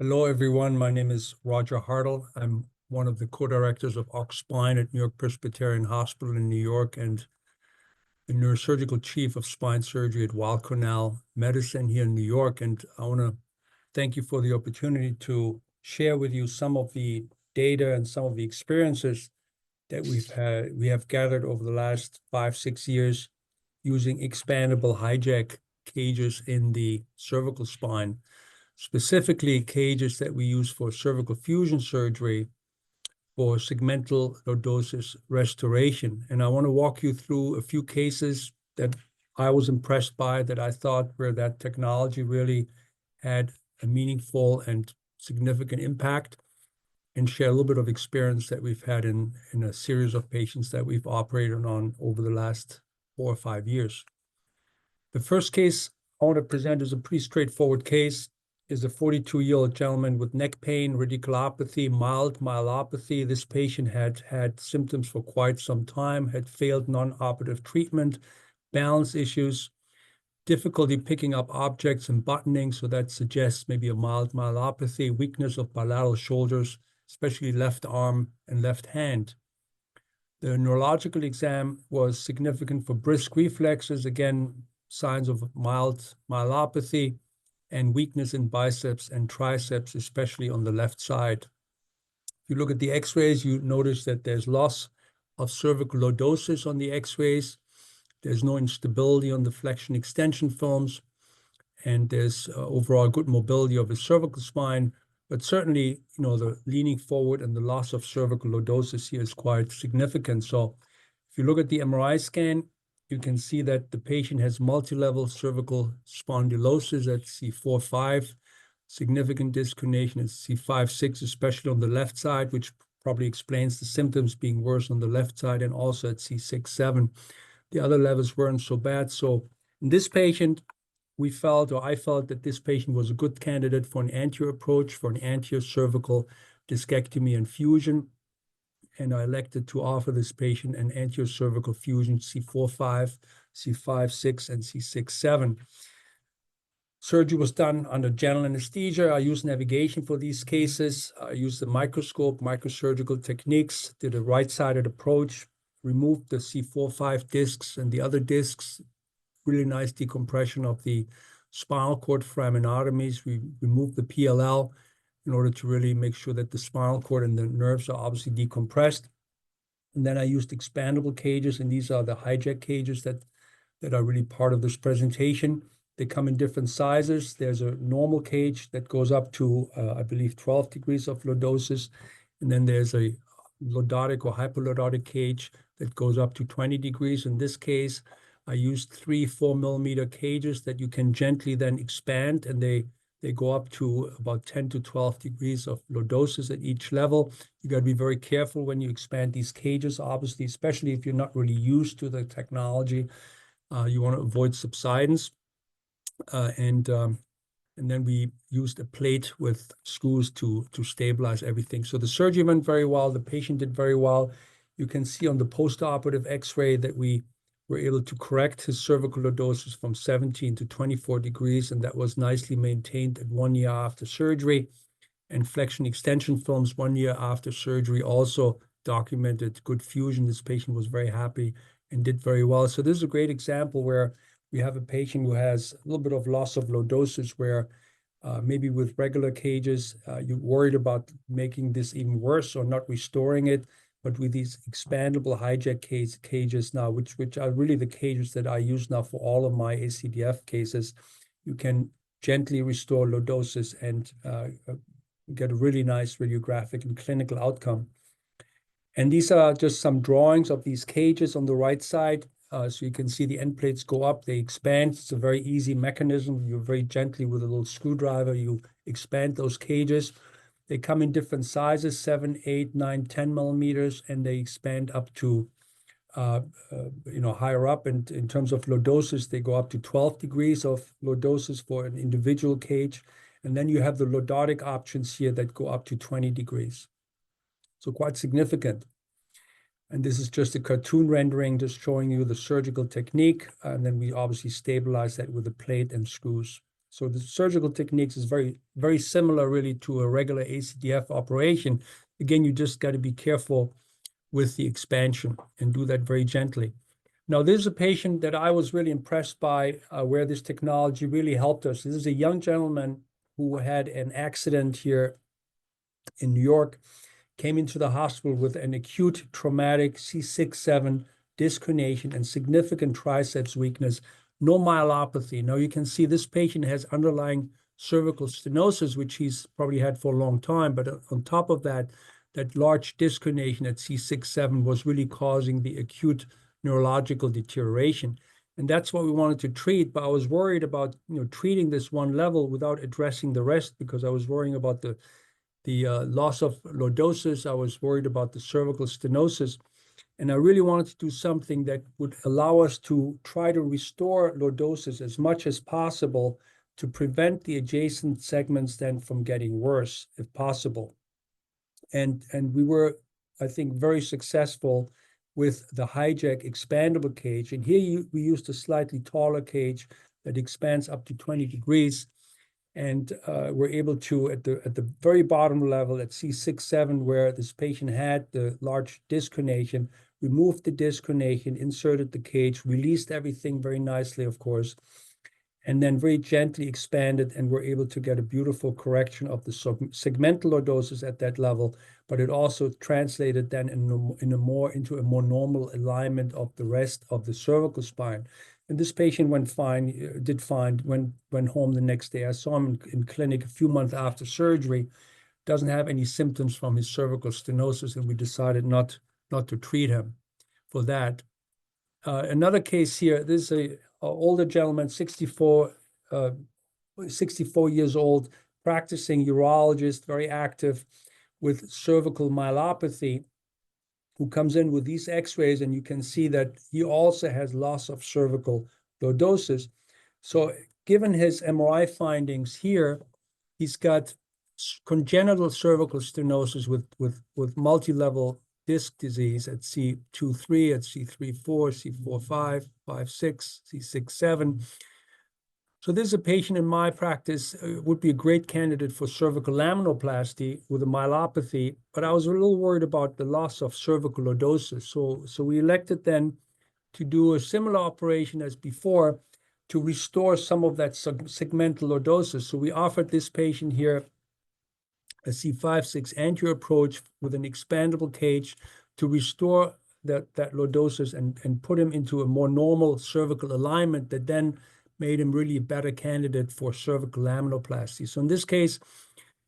Hello, everyone. My name is Roger Härtl. I'm one of the co-directors of Ox Spine at New York Presbyterian Hospital in New York and the neurosurgical chief of spine surgery at Weill Cornell Medicine here in New York. And I want to thank you for the opportunity to share with you some of the data and some of the experiences that we have gathered over the last 5-6 years using expandable hijack cages in the cervical spine, specifically cages that we use for cervical fusion surgery for segmental lordosis restoration. And I want to walk you through a few cases that I was impressed by, that I thought where that technology really had a meaningful and significant impact, and share a little bit of experience that we've had in a series of patients that we've operated on over the last 4 or 5 years. The first case I want to present is a pretty straightforward case. Is a 42-year-old gentleman with neck pain, radiculopathy, mild myelopathy. This patient had had symptoms for quite some time, had failed non-operative treatment, balance issues, difficulty picking up objects and buttoning, so that suggests maybe a mild myelopathy, weakness of bilateral shoulders, especially left arm and left hand. The neurological exam was significant for brisk reflexes, again, signs of mild myelopathy, and weakness in biceps and triceps, especially on the left side. If you look at the x-rays, you notice that there's loss of cervical lordosis on the x-rays. There's no instability on the flexion extension films, and there's overall good mobility of the cervical spine. But certainly, the leaning forward and the loss of cervical lordosis here is quite significant. So if you look at the MRI scan, you can see that the patient has multi-level cervical spondylosis at C4-5, significant disc herniation at C5-6, especially on the left side, which probably explains the symptoms being worse on the left side, and also at C6-7. The other levels weren't so bad. So in this patient, I felt that this patient was a good candidate for an anterior approach, for an anterior cervical discectomy and fusion. And I elected to offer this patient an anterior cervical fusion C4-5, C5-6, and C6-7. Surgery was done under general anesthesia. I used navigation for these cases. I used the microscope, microsurgical techniques, did a right-sided approach, removed the C4-5 discs and the other discs, really nice decompression of the spinal cord foraminotomies. We removed the PLL in order to really make sure that the spinal cord and the nerves are obviously decompressed. And then I used expandable cages, and these are the hijack cages that are really part of this presentation. They come in different sizes. There's a normal cage that goes up to, I believe, 12 degrees of lordosis. And then there's a lordotic or hyperlordotic cage that goes up to 20 degrees. In this case, I used 3 4-millimeter cages that you can gently then expand, and they go up to about 10 to 12 degrees of lordosis at each level. You got to be very careful when you expand these cages, obviously, especially if you're not really used to the technology. You want to avoid subsidence. And then we used a plate with screws to stabilize everything. So the surgery went very well. The patient did very well. You can see on the post-operative x-ray that we were able to correct his cervical lordosis from 17 to 24 degrees, and that was nicely maintained at 1 year after surgery. And flexion extension films 1 year after surgery also documented good fusion. This patient was very happy and did very well. So this is a great example where we have a patient who has a little bit of loss of lordosis, where maybe with regular cages, you're worried about making this even worse or not restoring it. But with these expandable hijack cages now, which are really the cages that I use now for all of my ACDF cases, you can gently restore lordosis and get a really nice radiographic and clinical outcome. And these are just some drawings of these cages on the right side. So you can see the end plates go up, they expand. It's a very easy mechanism. You very gently, with a little screwdriver, you expand those cages. They come in different sizes, 7, 8, 9, 10 millimeters, and they expand up to, higher up. And in terms of lordosis, they go up to 12 degrees of lordosis for an individual cage. And then you have the lordotic options here that go up to 20 degrees. So quite significant. And this is just a cartoon rendering, just showing you the surgical technique. And then we obviously stabilize that with a plate and screws. So the surgical techniques is very similar really to a regular ACDF operation. Again, you just got to be careful with the expansion and do that very gently. Now, this is a patient that I was really impressed by where this technology really helped us. This is a young gentleman who had an accident here in New York, came into the hospital with an acute traumatic C6-7 disc herniation and significant triceps weakness, no myelopathy. Now you can see this patient has underlying cervical stenosis, which he's probably had for a long time, but on top of that, that large disc herniation at C6-7 was really causing the acute neurological deterioration. And that's what we wanted to treat, but I was worried about treating this one level without addressing the rest because I was worrying about the loss of lordosis. I was worried about the cervical stenosis. And I really wanted to do something that would allow us to try to restore lordosis as much as possible to prevent the adjacent segments then from getting worse, if possible. And we were, I think, very successful with the hijack expandable cage. And here we used a slightly taller cage that expands up to 20 degrees. And we're able to, at the very bottom level, at C6-7, where this patient had the large disc herniation, removed the disc herniation, inserted the cage, released everything very nicely, of course, and then very gently expanded, and we're able to get a beautiful correction of the segmental lordosis at that level, but it also translated then into a more normal alignment of the rest of the cervical spine. And this patient went fine, did fine, went home the next day. I saw him in clinic a few months after surgery, doesn't have any symptoms from his cervical stenosis, and we decided not to treat him for that. Another case here, this is an older gentleman, 64 years old, practicing urologist, very active with cervical myelopathy, who comes in with these x-rays, and you can see that he also has loss of cervical lordosis. So given his MRI findings here, he's got congenital cervical stenosis with multi-level disc disease at C2-3, at C3-4, C4-5, 5-6, C6-7. So this is a patient in my practice would be a great candidate for cervical laminoplasty with a myelopathy, but I was a little worried about the loss of cervical lordosis. So we elected then to do a similar operation as before to restore some of that segmental lordosis. So we offered this patient here a C5-6 anterior approach with an expandable cage to restore that lordosis and put him into a more normal cervical alignment that then made him really a better candidate for cervical laminoplasty. So in this case,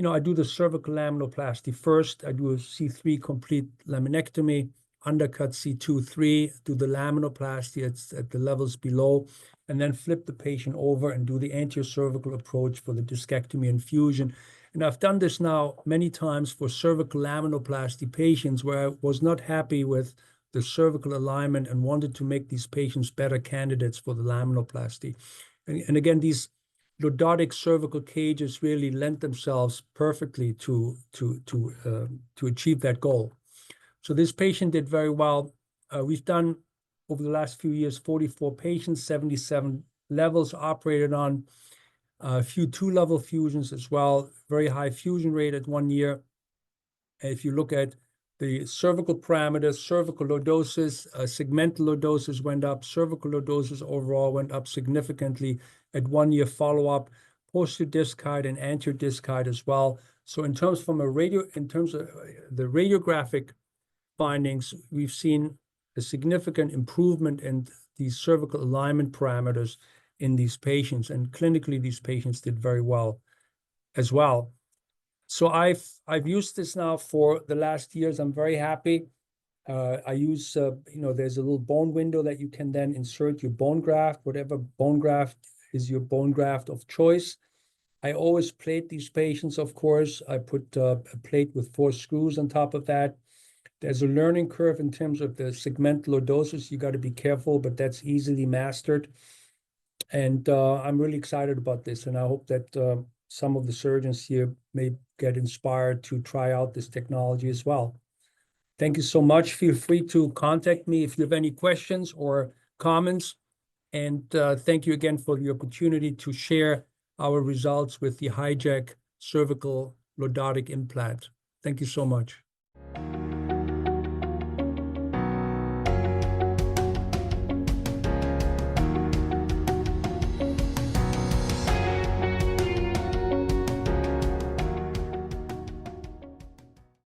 I do the cervical laminoplasty first. I do a C3 complete laminectomy, undercut C2-3, do the laminoplasty at the levels below, and then flip the patient over and do the anterior cervical approach for the discectomy and fusion. And I've done this now many times for cervical laminoplasty patients where I was not happy with the cervical alignment and wanted to make these patients better candidates for the laminoplasty. And again, these lordotic cervical cages really lend themselves perfectly to achieve that goal. So this patient did very well. We've done, over the last few years, 44 patients, 77 levels operated on, a few 2-level fusions as well, very high fusion rate at 1 year. And if you look at the cervical parameters, cervical lordosis, segmental lordosis went up, cervical lordosis overall went up significantly at 1 year follow-up, posterior disc height and anterior disc height as well. So in terms of the radiographic findings, we've seen a significant improvement in these cervical alignment parameters in these patients, and clinically these patients did very well as well. So I've used this now for the last years. I'm very happy. I use, there's a little bone window that you can then insert your bone graft, whatever bone graft is your bone graft of choice. I always plate these patients, of course. I put a plate with 4 screws on top of that. There's a learning curve in terms of the segmental lordosis. You got to be careful, but that's easily mastered. And I'm really excited about this, and I hope that some of the surgeons here may get inspired to try out this technology as well. Thank you so much. Feel free to contact me if you have any questions or comments. And thank you again for the opportunity to share our results with the hijack cervical lordotic implant. Thank you so much.